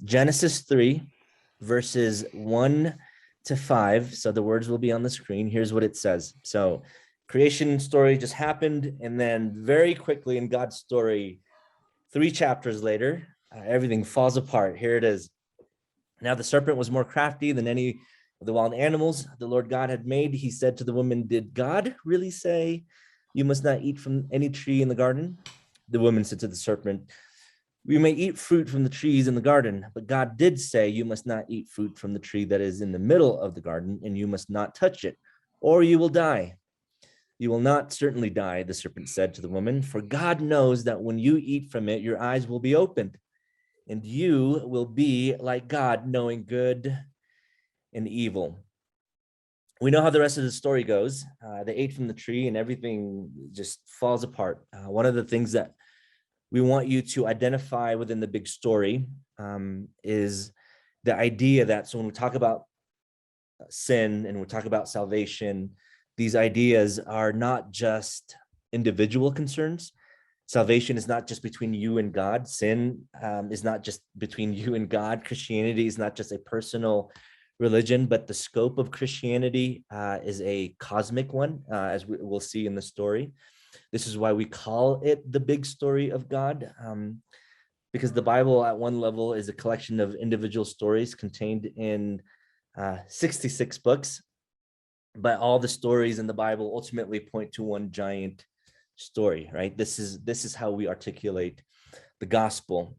Genesis 3, verses 1 to 5. So the words will be on the screen. Here's what it says. So creation story just happened, and then very quickly in God's story, 3 chapters later, everything falls apart. Here it is. Now the serpent was more crafty than any of the wild animals the Lord God had made. He said to the woman, "Did God really say you must not eat from any tree in the garden?" The woman said to the serpent, "We may eat fruit from the trees in the garden, but God did say you must not eat fruit from the tree that is in the middle of the garden, and you must not touch it, or you will die." "You will not certainly die," the serpent said to the woman, "for God knows that when you eat from it, your eyes will be opened, and you will be like God, knowing good and evil." We know how the rest of the story goes. They ate from the tree and everything just falls apart. One of the things that we want you to identify within the big story is the idea that, so when we talk about sin and we talk about salvation, these ideas are not just individual concerns. Salvation is not just between you and God. Sin is not just between you and God. Christianity is not just a personal religion, but the scope of Christianity is a cosmic one, as we'll see in the story. This is why we call it the big story of God, because the Bible at one level is a collection of individual stories contained in 66 books, but all the stories in the Bible ultimately point to one giant story, right? This is how we articulate the gospel.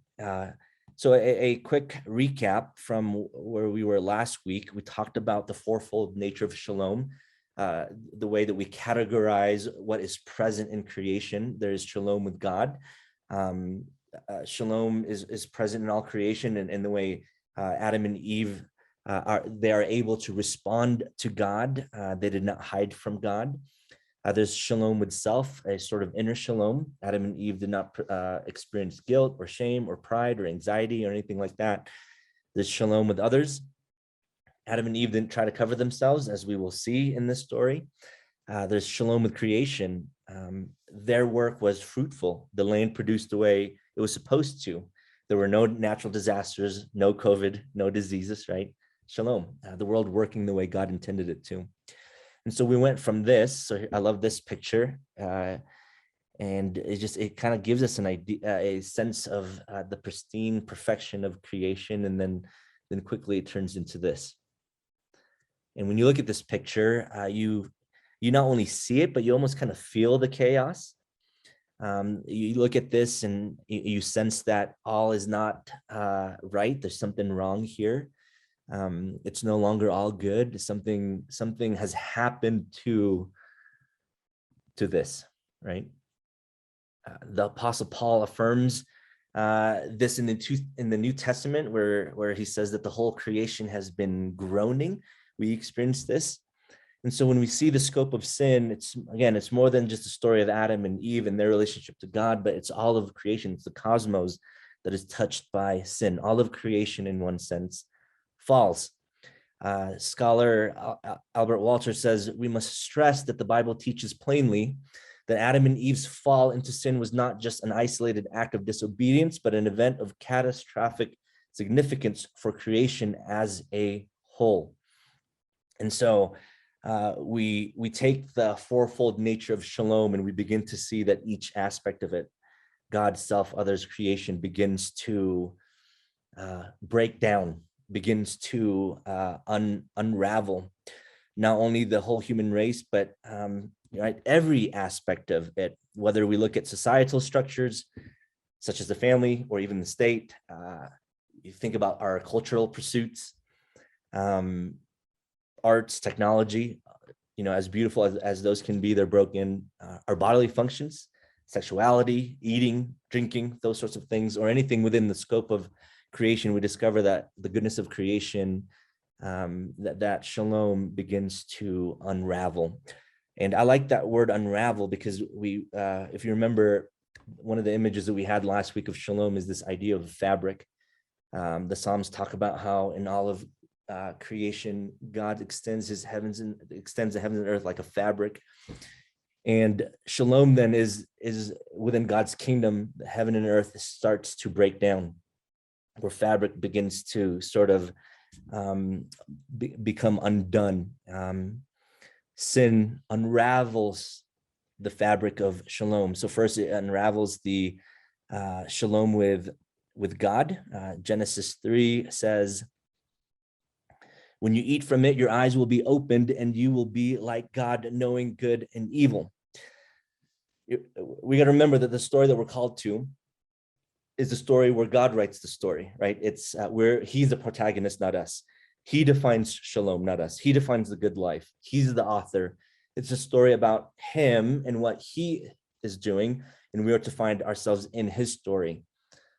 So a quick recap from where we were last week. We talked about the fourfold nature of shalom, the way that we categorize what is present in creation. There is shalom with God. Shalom is present in all creation, and the way Adam and Eve they are able to respond to God. They did not hide from God. There's shalom with self, a sort of inner shalom. Adam and Eve did not experience guilt or shame or pride or anxiety or anything like that. There's shalom with others. Adam and Eve didn't try to cover themselves, as we will see in this story. There's shalom with creation. Their work was fruitful. The land produced the way it was supposed to. There were no natural disasters, no COVID, no diseases, right? Shalom, the world working the way God intended it to. And so we went from this. So I love this picture. And it kind of gives us an idea, a sense of the pristine perfection of creation. And then quickly it turns into this. And when you look at this picture, you not only see it, but you almost kind of feel the chaos. You look at this and you sense that all is not right. There's something wrong here. It's no longer all good. Something has happened to this, right? The Apostle Paul affirms this in the New Testament, where he says that the whole creation has been groaning. We experience this. And so when we see the scope of sin, it's more than just a story of Adam and Eve and their relationship to God, but it's all of creation. It's the cosmos that is touched by sin. All of creation, in one sense, falls. Scholar Albert Walter says, "We must stress that the Bible teaches plainly that Adam and Eve's fall into sin was not just an isolated act of disobedience, but an event of catastrophic significance for creation as a whole." And so we take the fourfold nature of shalom and we begin to see that each aspect of it, God, self, others, creation, begins to break down, begins to unravel not only the whole human race, but right, every aspect of it, whether we look at societal structures such as the family or even the state. You think about our cultural pursuits, arts, technology, as beautiful as those can be, they're broken. Our bodily functions, sexuality, eating, drinking, those sorts of things, or anything within the scope of creation, we discover that the goodness of creation, that shalom begins to unravel. And I like that word unravel because if you remember, one of the images that we had last week of shalom is this idea of fabric. The Psalms talk about how in all of creation, God extends the heavens and earth like a fabric. And shalom then is within God's kingdom, heaven and earth starts to break down. where fabric begins to sort of become undone. Sin unravels the fabric of shalom. So first it unravels the shalom with God. Genesis 3 says, when you eat from it, your eyes will be opened and you will be like God, knowing good and evil. We got to remember that the story that we're called to is the story where God writes the story, right? It's where he's the protagonist, not us. He defines shalom, not us. He defines the good life. He's the author. It's a story about him and what he is doing, and we are to find ourselves in his story.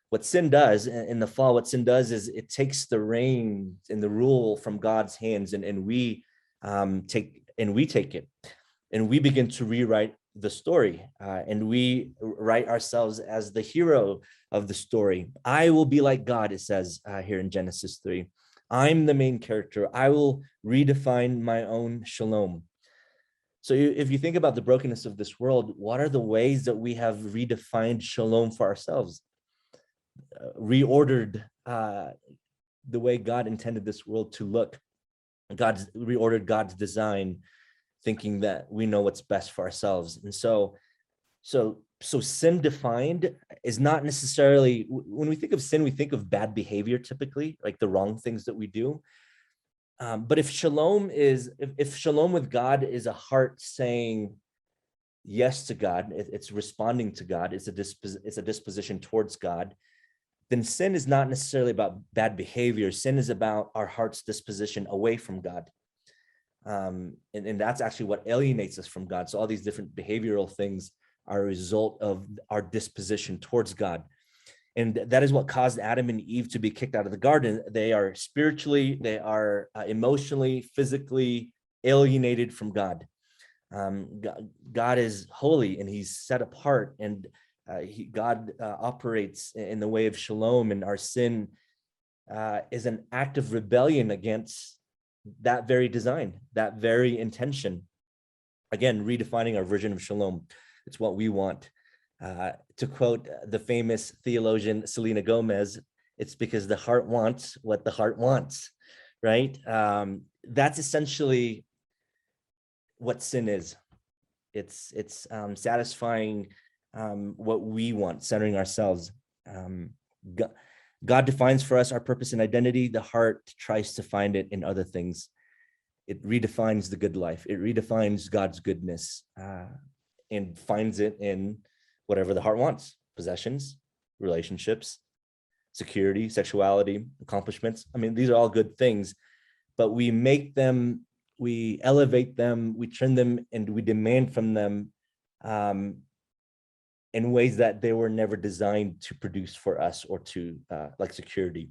What sin does in the fall, what sin does is it takes the reins and the rule from God's hands, and we take it, and we begin to rewrite the story, and we write ourselves as the hero of the story. I will be like God, it says here in Genesis 3. I'm the main character. I will redefine my own shalom. So if you think about the brokenness of this world, what are the ways that we have redefined shalom for ourselves? Reordered the way God intended this world to look. Reordered God's design, thinking that we know what's best for ourselves. And so sin defined is not necessarily, when we think of sin, we think of bad behavior, typically, like the wrong things that we do. But if shalom with God is a heart saying yes to God, it's responding to God, it's a disposition towards God, then sin is not necessarily about bad behavior. Sin is about our heart's disposition away from God. And that's actually what alienates us from God. So all these different behavioral things are a result of our disposition towards God. And that is what caused Adam and Eve to be kicked out of the garden. They are spiritually, they are emotionally, physically alienated from God. God is holy and he's set apart, and God operates in the way of shalom, and our sin is an act of rebellion against that very design, that very intention. Again, redefining our version of shalom. It's what we want. To quote the famous theologian Selena Gomez, it's because the heart wants what the heart wants, right? That's essentially what sin is. It's satisfying what we want, centering ourselves. God defines for us our purpose and identity. The heart tries to find it in other things. It redefines the good life. It redefines God's goodness and finds it in whatever the heart wants: possessions, relationships, security, sexuality, accomplishments. I mean, these are all good things, but we make them, we elevate them, we turn them, and we demand from them in ways that they were never designed to produce for us, or to like security.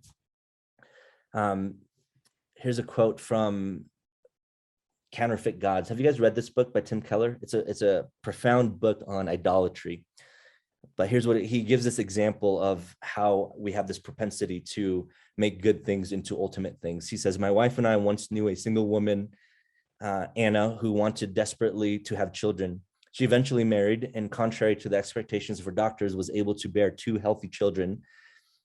Here's a quote from Counterfeit Gods. Have you guys read this book by Tim Keller? It's a profound book on idolatry. But here's what he gives this example of how we have this propensity to make good things into ultimate things. He says, my wife and I once knew a single woman, Anna, who wanted desperately to have children. She eventually married, and contrary to the expectations of her doctors, was able to bear 2 healthy children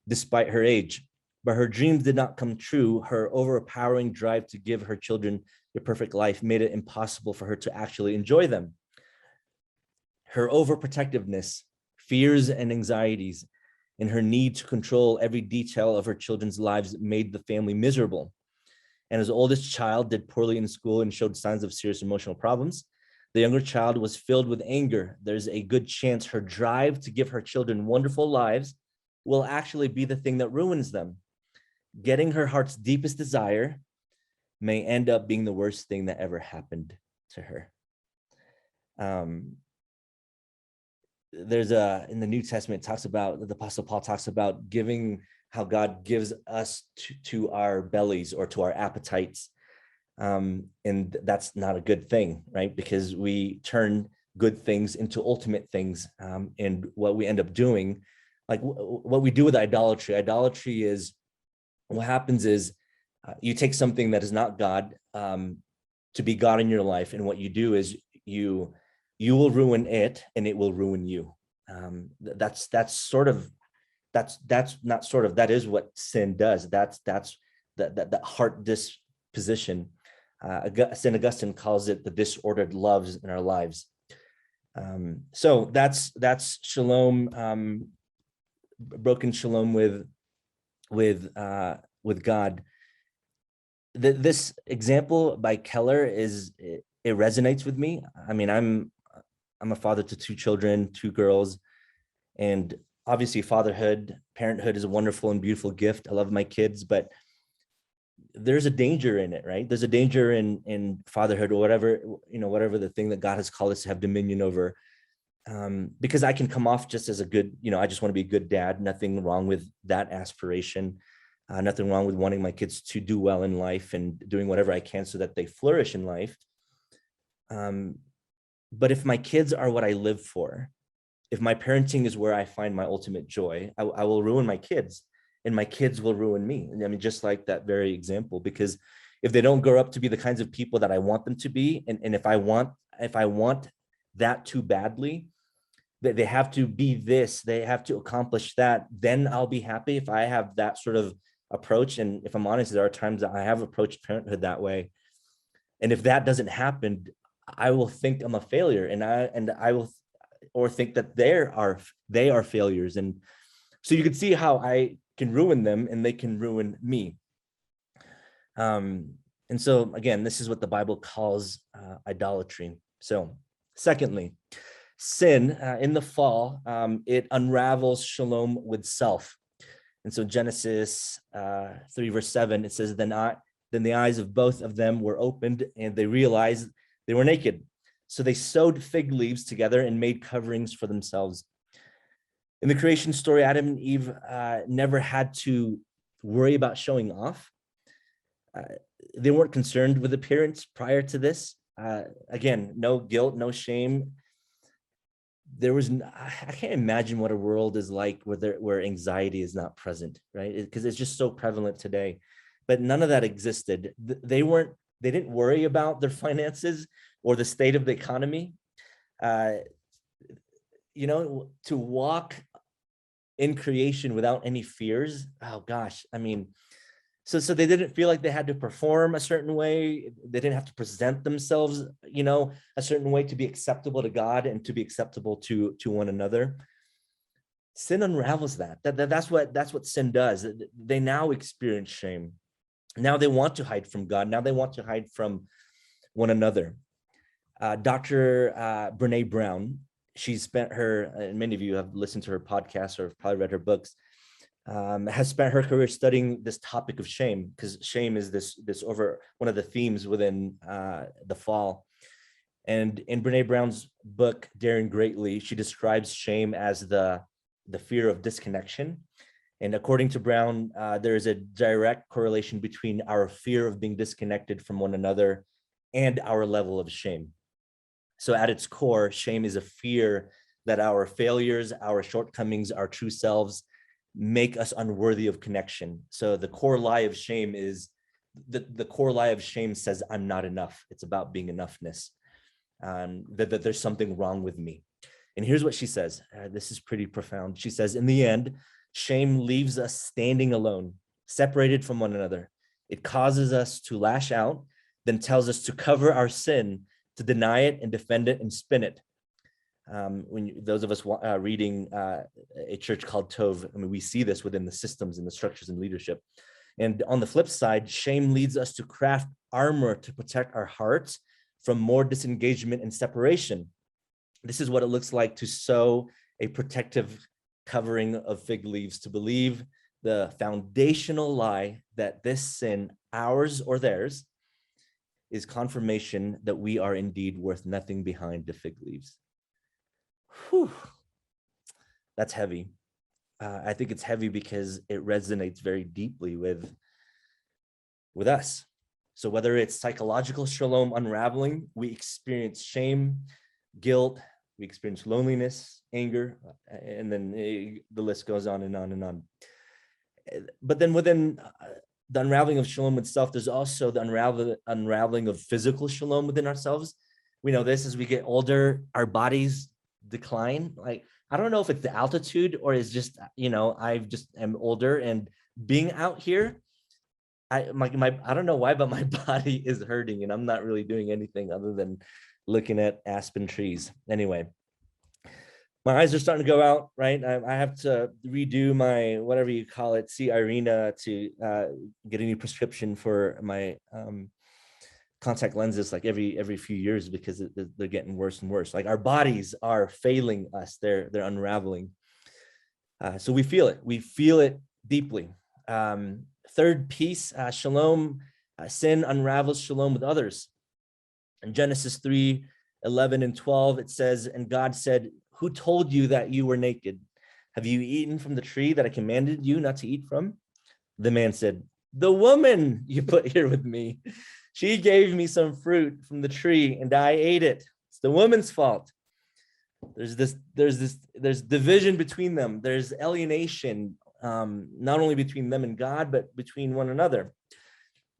despite her age. But her dreams did not come true. Her overpowering drive to give her children a perfect life made it impossible for her to actually enjoy them. Her overprotectiveness, fears and anxieties, and her need to control every detail of her children's lives made the family miserable. And as oldest child did poorly in school and showed signs of serious emotional problems, the younger child was filled with anger. There's a good chance her drive to give her children wonderful lives will actually be the thing that ruins them. Getting her heart's deepest desire may end up being the worst thing that ever happened to her. There's in the New Testament, it talks about, the Apostle Paul talks about giving, how God gives us to our bellies, or to our appetites. And that's not a good thing, right? Because we turn good things into ultimate things. And what we end up doing, like what we do with idolatry is, what happens is you take something that is not God to be God in your life. And what you do is you will ruin it, and it will ruin you. That's sort of That's not sort of, that is what sin does. That's the heart disposition. St. Augustine calls it the disordered loves in our lives. So that's shalom, broken shalom with God. This example by Keller it resonates with me. I mean, I'm a father to 2 children, 2 girls, and obviously parenthood is a wonderful and beautiful gift. I love my kids, but there's a danger in it, right? There's a danger in fatherhood, or whatever the thing that God has called us to have dominion over. Because I can come off just as a good, I just want to be a good dad. Nothing wrong with that aspiration. Nothing wrong with wanting my kids to do well in life and doing whatever I can so that they flourish in life. But if my kids are what I live for, if my parenting is where I find my ultimate joy, I will ruin my kids, and my kids will ruin me. I mean, just like that very example, because if they don't grow up to be the kinds of people that I want them to be, and if I want that too badly, that they have to be this, they have to accomplish that, then I'll be happy if I have that sort of approach. And if I'm honest, there are times that I have approached parenthood that way. And if that doesn't happen, I will think I'm a failure, and I will, or think that they are failures. And so you can see how I can ruin them and they can ruin me. And so again, this is what the Bible calls idolatry. So secondly, sin in the fall, it unravels shalom with self. And so Genesis 3 verse 7, it says, then the eyes of both of them were opened, and they realized they were naked. So they sewed fig leaves together and made coverings for themselves. In the creation story, Adam and Eve never had to worry about showing off. They weren't concerned with appearance prior to this. Again, no guilt, no shame. I can't imagine what a world is like where anxiety is not present, right? Because it's just so prevalent today. But none of that existed. They didn't worry about their finances or the state of the economy. To walk in creation without any fears. Oh gosh, I mean, so they didn't feel like they had to perform a certain way. They didn't have to present themselves, a certain way to be acceptable to God and to be acceptable to one another. Sin unravels that. That's what sin does. They now experience shame. Now they want to hide from God. Now they want to hide from one another. Dr. Brene Brown, she's spent and many of you have listened to her podcast or have probably read her books, has spent her career studying this topic of shame, because shame is this over one of the themes within the fall. And in Brene Brown's book, Daring Greatly, she describes shame as the fear of disconnection. And according to Brown, there is a direct correlation between our fear of being disconnected from one another and our level of shame. So at its core, shame is a fear that our failures, our shortcomings, our true selves make us unworthy of connection. So the core lie of shame is the core lie of shame says, I'm not enough. It's about being enoughness, that there's something wrong with me. And here's what she says. This is pretty profound. She says, in the end, shame leaves us standing alone, separated from one another. It causes us to lash out, then tells us to cover our sin, to deny it and defend it and spin it. Those of us reading a church called Tov, I mean, we see this within the systems and the structures and leadership. And on the flip side, shame leads us to craft armor to protect our hearts from more disengagement and separation. This is what it looks like to sew a protective covering of fig leaves, to believe the foundational lie that this sin, ours or theirs, is confirmation that we are indeed worth nothing behind the fig leaves. Whew. That's heavy. I think it's heavy because it resonates very deeply with us. So whether it's psychological shalom unraveling, we experience shame, guilt, we experience loneliness, anger, and then the list goes on and on and on. But then within the unraveling of shalom itself, there's also the unraveling of physical shalom within ourselves. We know this as we get older, our bodies decline. Like I don't know if it's the altitude or it's just, I've just am older, and being out here, I don't know why, but my body is hurting and I'm not really doing anything other than looking at aspen trees. Anyway, my eyes are starting to go out, right? I have to redo my, whatever you call it, see Irina to get a new prescription for my contact lenses like every few years, because they're getting worse and worse. Like, our bodies are failing us. They're unraveling. So we feel it deeply. Third piece, shalom, sin unravels shalom with others. In Genesis 3:11 and 12, it says, and God said, who told you that you were naked? Have you eaten from the tree that I commanded you not to eat from? The man said, the woman you put here with me, she gave me some fruit from the tree and I ate it. It's the woman's fault. There's division between them. There's alienation, not only between them and God, but between one another.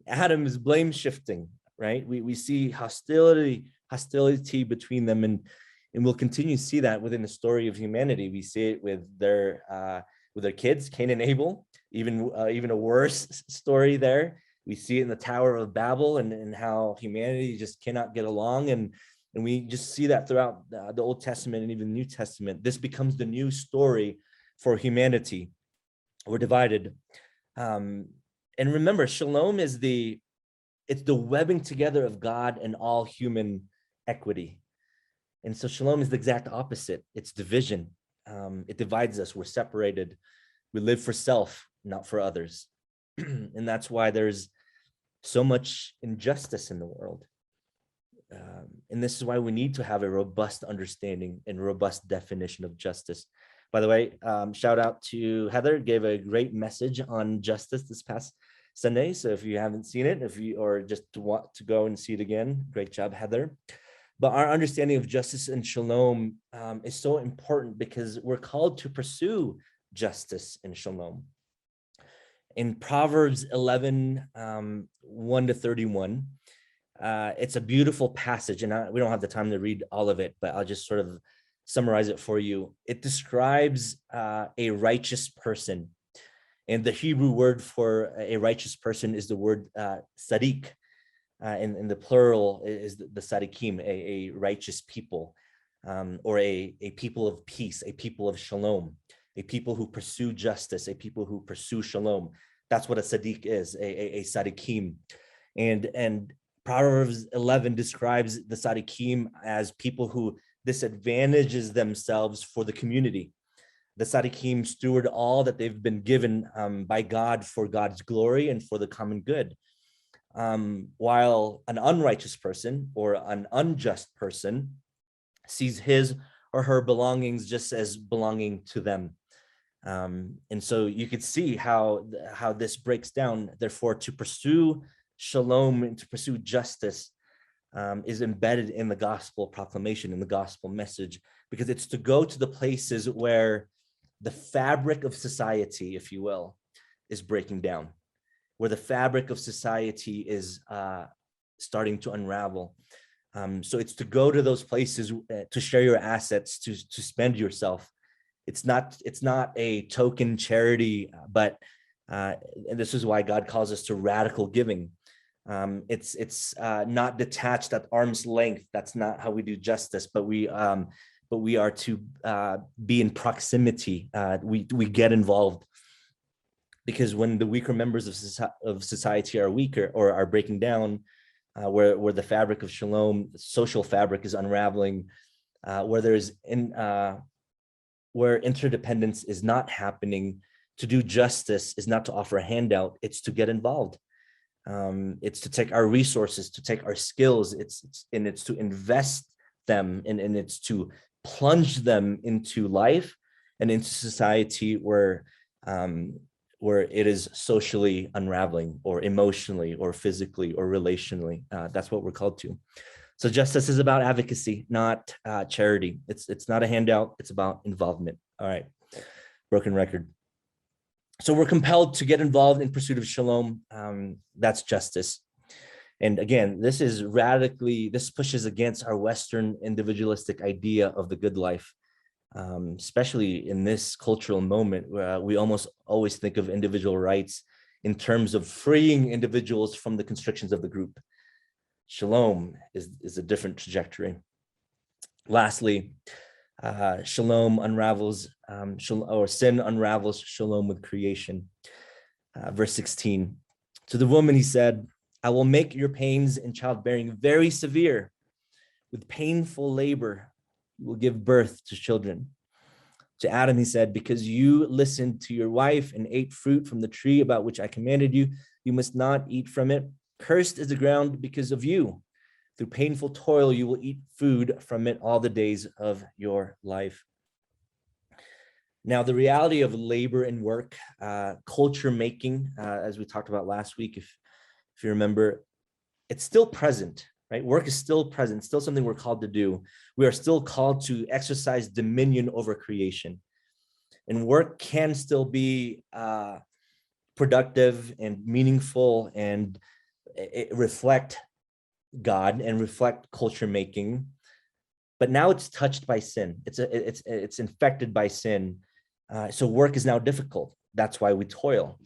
Adam is blame shifting, right? We see hostility between them, and we'll continue to see that within the story of humanity. We see it with their kids, Cain and Abel, even a worse story there. We see it in the Tower of Babel, and how humanity just cannot get along, and we just see that throughout the Old Testament and even the New Testament. This becomes the new story for humanity. We're divided. And remember, shalom is it's the webbing together of God and all human equity. And so shalom is the exact opposite. It's division. It divides us. We're separated. We live for self, not for others. And that's why there's so much injustice in the world. And this is why we need to have a robust understanding and robust definition of justice. By the way, shout out to Heather, gave a great message on justice this past Sunday. So if you haven't seen it, or just want to go and see it again, great job, Heather. But our understanding of justice and shalom is so important, because we're called to pursue justice and shalom. In Proverbs 11, 1-31, it's a beautiful passage, and we don't have the time to read all of it, but I'll just sort of summarize it for you. It describes a righteous person. And the Hebrew word for a righteous person is the word tzaddik. And the plural is the tzaddikim, a righteous people, or a people of peace, a people of shalom, a people who pursue justice, a people who pursue shalom. That's what a tzaddik is, a tzaddikim. And Proverbs 11 describes the tzaddikim as people who disadvantages themselves for the community. The tzaddikim steward all that they've been given by God for God's glory and for the common good. While an unrighteous person or an unjust person sees his or her belongings just as belonging to them. And so you could see how this breaks down. Therefore, to pursue shalom and to pursue justice is embedded in the gospel proclamation, in the gospel message, because it's to go to the places where the fabric of society, if you will, is breaking down, where the fabric of society is starting to unravel. So it's to go to those places to share your assets, to spend yourself. It's not a token charity, but and this is why God calls us to radical giving. It's not detached at arm's length. That's not how we do justice, but we are to be in proximity. We get involved, because when the weaker members of society are weaker or are breaking down, where the fabric of shalom, the social fabric, is unraveling, where interdependence is not happening, to do justice is not to offer a handout, it's to get involved. It's to take our resources, to take our skills, it's to invest them, and it's to plunge them into life and into society where it is socially unraveling, or emotionally, or physically, or relationally. That's what we're called to. So justice is about advocacy, not charity. It's not a handout. It's about involvement. All right, broken record. So we're compelled to get involved in pursuit of shalom. That's justice. And again, this pushes against our Western individualistic idea of the good life. especially in this cultural moment where we almost always think of individual rights in terms of freeing individuals from the constrictions of the group. Shalom is a different trajectory. Lastly, shalom unravels, or sin unravels shalom with creation. Verse 16, to the woman he said, I will make your pains in childbearing very severe. With painful labor, you will give birth to children. To Adam he said, because you listened to your wife and ate fruit from the tree about which I commanded you, you must not eat from it. Cursed is the ground because of you. Through painful toil, you will eat food from it all the days of your life. Now, the reality of labor and work, culture making, as we talked about last week, if you remember, it's still present, right? Work is still present, still something we're called to do. We are still called to exercise dominion over creation. And work can still be productive and meaningful and reflect God and reflect culture making. But now it's touched by sin. It's infected by sin. So work is now difficult. That's why we toil.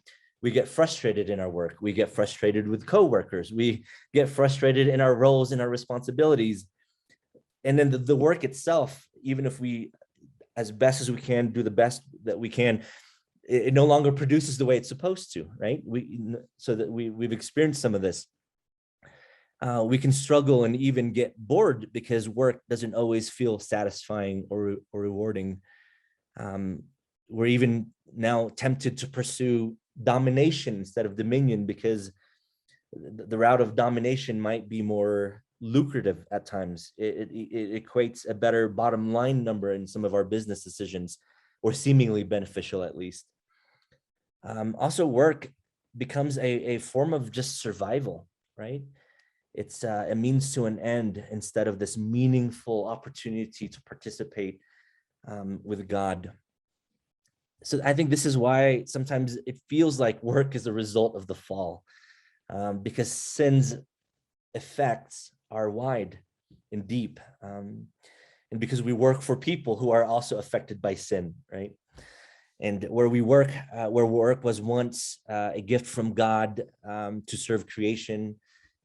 We get frustrated in our work. We get frustrated with coworkers. We get frustrated in our roles and our responsibilities. And then the work itself, even if we, as best as we can, do the best that we can, it no longer produces the way it's supposed to, right? We've experienced some of this. We can struggle and even get bored because work doesn't always feel satisfying or rewarding. We're even now tempted to pursue domination instead of dominion because the route of domination might be more lucrative at times. It equates a better bottom line number in some of our business decisions, or seemingly beneficial at least. Also, work becomes a form of just survival, right? It's a means to an end instead of this meaningful opportunity to participate with God. So I think this is why sometimes it feels like work is a result of the fall, because sin's effects are wide and deep, and because we work for people who are also affected by sin, right? And where work was once a gift from God to serve creation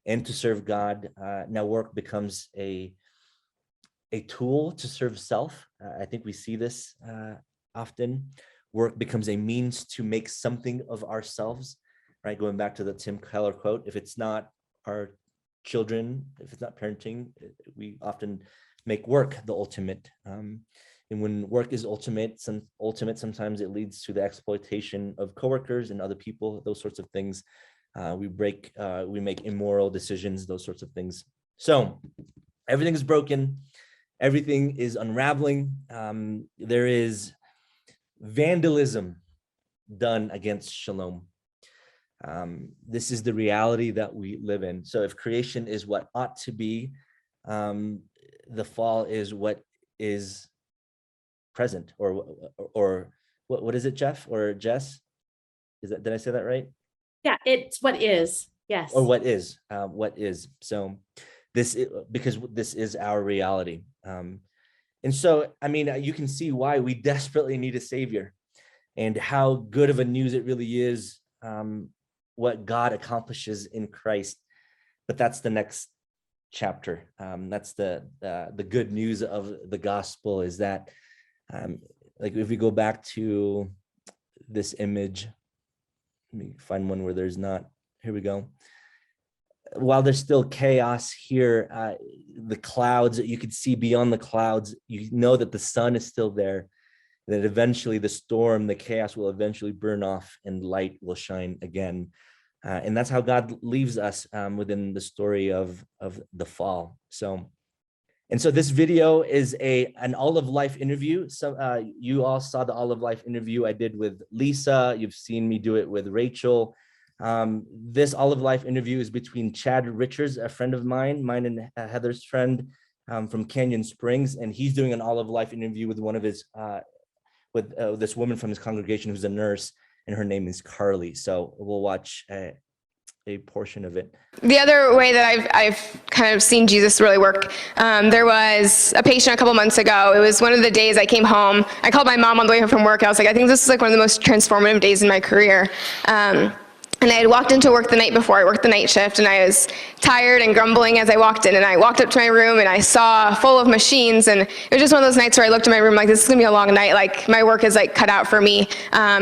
and to serve God, now work becomes a tool to serve self. I think we see this often. Work becomes a means to make something of ourselves, right? Going back to the Tim Keller quote, if it's not our children, if it's not parenting, we often make work the ultimate. And when work is ultimate, sometimes it leads to the exploitation of coworkers and other people, those sorts of things. We make immoral decisions, those sorts of things. So everything is broken. Everything is unraveling. There is vandalism done against shalom. This is the reality that we live in. So if creation is what ought to be, the fall is what is present, or what is it, Jeff or Jess? Did I say that right? Yeah, it's what is. Yes. Or what is. So because this is our reality. And so, I mean, you can see why we desperately need a savior and how good of a news it really is, what God accomplishes in Christ. But that's the next chapter. That's the good news of the gospel is that, like if we go back to this image, let me find one where there's not, here we go. While there's still chaos here, the clouds, you could see beyond the clouds, you know that the sun is still there, that eventually the storm, the chaos will eventually burn off and light will shine again. And that's how God leaves us within the story of the fall. So this video is an All of Life interview. So you all saw the All of Life interview I did with Lisa. You've seen me do it with Rachel. This All of Life interview is between Chad Richards, a friend of mine and Heather's friend from Canyon Springs, and he's doing an All of Life interview with one of his with this woman from his congregation who's a nurse, and her name is Carly. So we'll watch a a portion of it. The other way that I've kind of seen Jesus really work, there was a patient a couple months ago. It was one of the days I came home. I called my mom on the way home from work. I was like, I think this is like one of the most transformative days in my career. And I had walked into work the night before. I worked the night shift, and I was tired and grumbling as I walked in. And I walked up to my room, and I saw full of machines. And it was just one of those nights where I looked at my room like, this is going to be a long night. Like, my work is like cut out for me.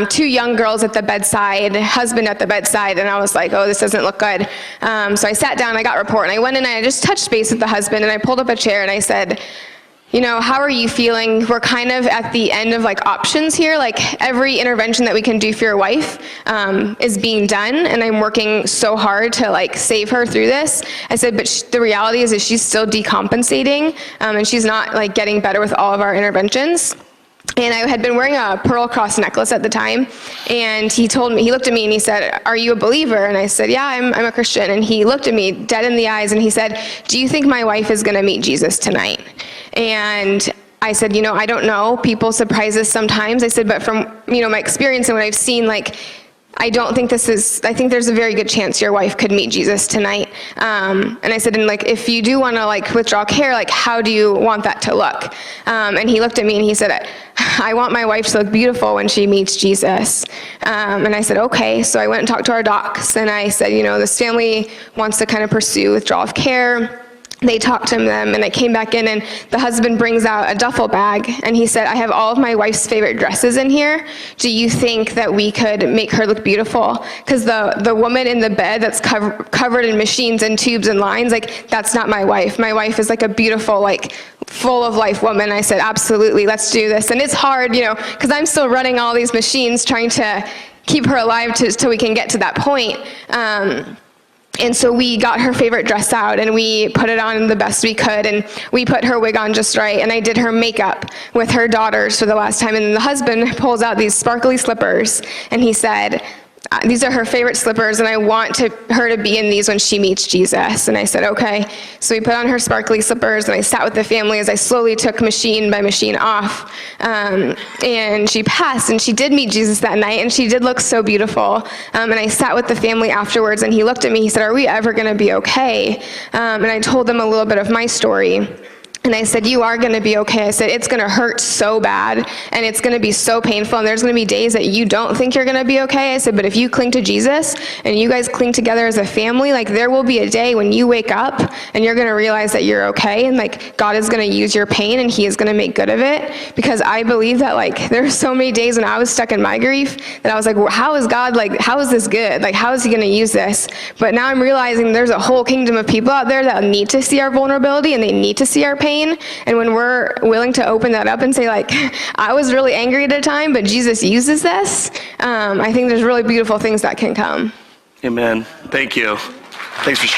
2 young girls at the bedside, husband at the bedside. And I was like, oh, this doesn't look good. So I sat down, I got a report, and I went in and I just touched base with the husband. And I pulled up a chair, and I said, you know, how are you feeling? We're kind of at the end of like options here. Like every intervention that we can do for your wife is being done, and I'm working so hard to like save her through this. I said, but the reality is she's still decompensating, and she's not like getting better with all of our interventions. And I had been wearing a pearl cross necklace at the time, and he looked at me and he said, are you a believer? And I said, yeah, I'm a Christian. And he looked at me dead in the eyes and he said, do you think my wife is gonna meet Jesus tonight? And I said, you know, I don't know. People surprise us sometimes. I said, but from, you know, my experience and what I've seen, like, I think there's a very good chance your wife could meet Jesus tonight. And I said, and like, if you do want to like withdraw care, like, how do you want that to look? And he looked at me and he said, I want my wife to look beautiful when she meets Jesus. And I said, okay. So I went and talked to our docs, and I said, you know, this family wants to kind of pursue withdrawal of care. They talked to them, and I came back in, and the husband brings out a duffel bag, and he said, I have all of my wife's favorite dresses in here. Do you think that we could make her look beautiful? Because the woman in the bed that's covered in machines and tubes and lines, like, that's not my wife. My wife is like a beautiful, like, full of life woman. I said, absolutely, let's do this. And it's hard, you know, because I'm still running all these machines trying to keep her alive till we can get to that point. And so we got her favorite dress out, and we put it on the best we could, and we put her wig on just right, and I did her makeup with her daughters for the last time. And the husband pulls out these sparkly slippers, and he said, these are her favorite slippers, and I want her to be in these when she meets Jesus. And I said, okay. So we put on her sparkly slippers, and I sat with the family as I slowly took machine by machine off. And she passed, and she did meet Jesus that night, and she did look so beautiful. And I sat with the family afterwards, and he looked at me, he said, are we ever going to be okay? And I told them a little bit of my story. And I said, you are going to be okay. I said, it's going to hurt so bad, and it's going to be so painful, and there's going to be days that you don't think you're going to be okay. I said, but if you cling to Jesus and you guys cling together as a family, like, there will be a day when you wake up and you're going to realize that you're okay, and like, God is going to use your pain and he is going to make good of it. Because I believe that, like, there were so many days when I was stuck in my grief that I was like, well, how is God, like, how is this good? Like, how is he going to use this? But now I'm realizing there's a whole kingdom of people out there that need to see our vulnerability, and they need to see our pain. And when we're willing to open that up and say, like, I was really angry at a time, but Jesus uses this, I think there's really beautiful things that can come. Amen. Thank you. Thanks for sharing.